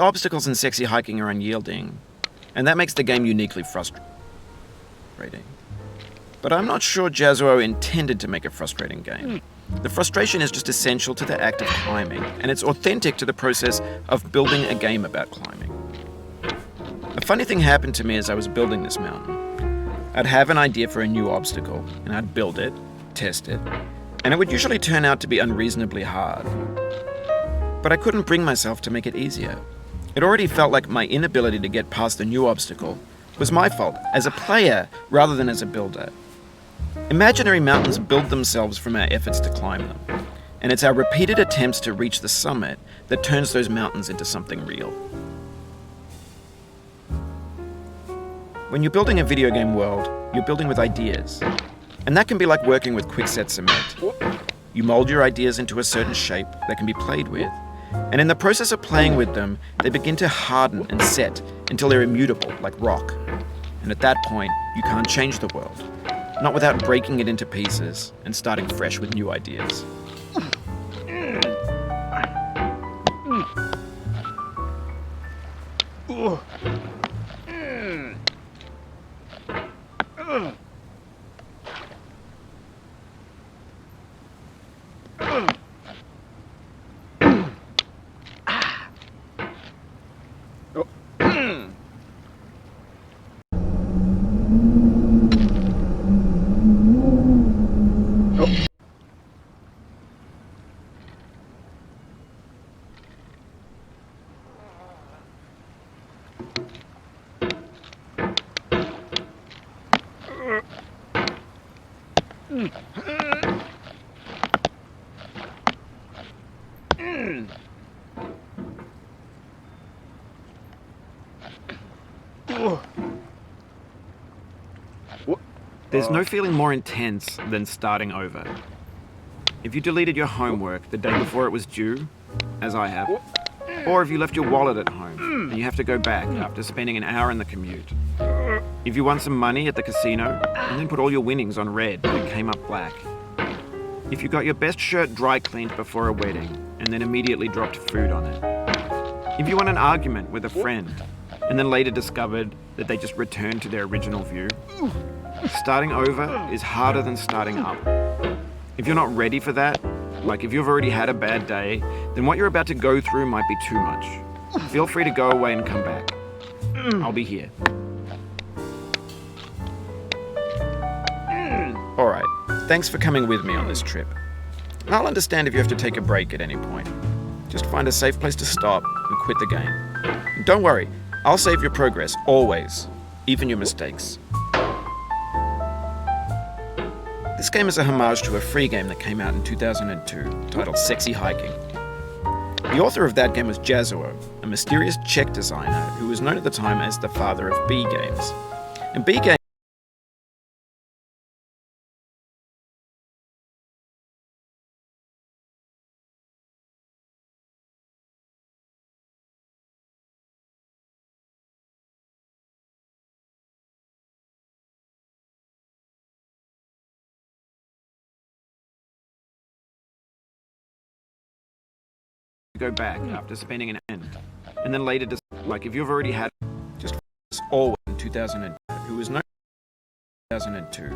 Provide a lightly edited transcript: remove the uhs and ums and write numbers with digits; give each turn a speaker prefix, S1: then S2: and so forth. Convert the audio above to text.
S1: obstacles in Sexy Hiking are unyielding, and that makes the game uniquely frustrating. But I'm not sure Jazzuo intended to make a frustrating game. The frustration is just essential to the act of climbing, and it's authentic to the process of building a game about climbing. A funny thing happened to me as I was building this mountain. I'd have an idea for a new obstacle, and I'd build it, test it, and it would usually turn out to be unreasonably hard. But I couldn't bring myself to make it easier. It already felt like my inability to get past the new obstacle was my fault as a player rather than as a builder. Imaginary mountains build themselves from our efforts to climb them, and it's our repeated attempts to reach the summit that turns those mountains into something real. When you're building a video game world, you're building with ideas, and that can be like working with quickset cement. You mold your ideas into a certain shape that can be played with, and in the process of playing with them, they begin to harden and set until they're immutable, like rock. And at that point, you can't change the world, not without breaking it into pieces and starting fresh with new ideas. There's no feeling more intense than starting over. If you deleted your homework the day before it was due, as I have, or if you left your wallet at home and you have to go back after spending an hour in the commute. If you won some money at the casino and then put all your winnings on red and it came up black. If you got your best shirt dry cleaned before a wedding and then immediately dropped food on it. If you won an argument with a friend and then later discovered that they just returned to their original view. Starting over is harder than starting up. If you're not ready for that, like if you've already had a bad day, then what you're about to go through might be too much. Feel free to go away and come back. I'll be here. Alright, thanks for coming with me on this trip. I'll understand if you have to take a break at any point. Just find a safe place to stop and quit the game. And don't worry, I'll save your progress, always, even your mistakes. This game is a homage to a free game that came out in 2002, titled Sexy Hiking. The author of that game was Jazzuo, a mysterious Czech designer who was known at the time as the father of B games. And B games go back after spending an end, and then later like if you've already had just always in 2002, who was known in 2002.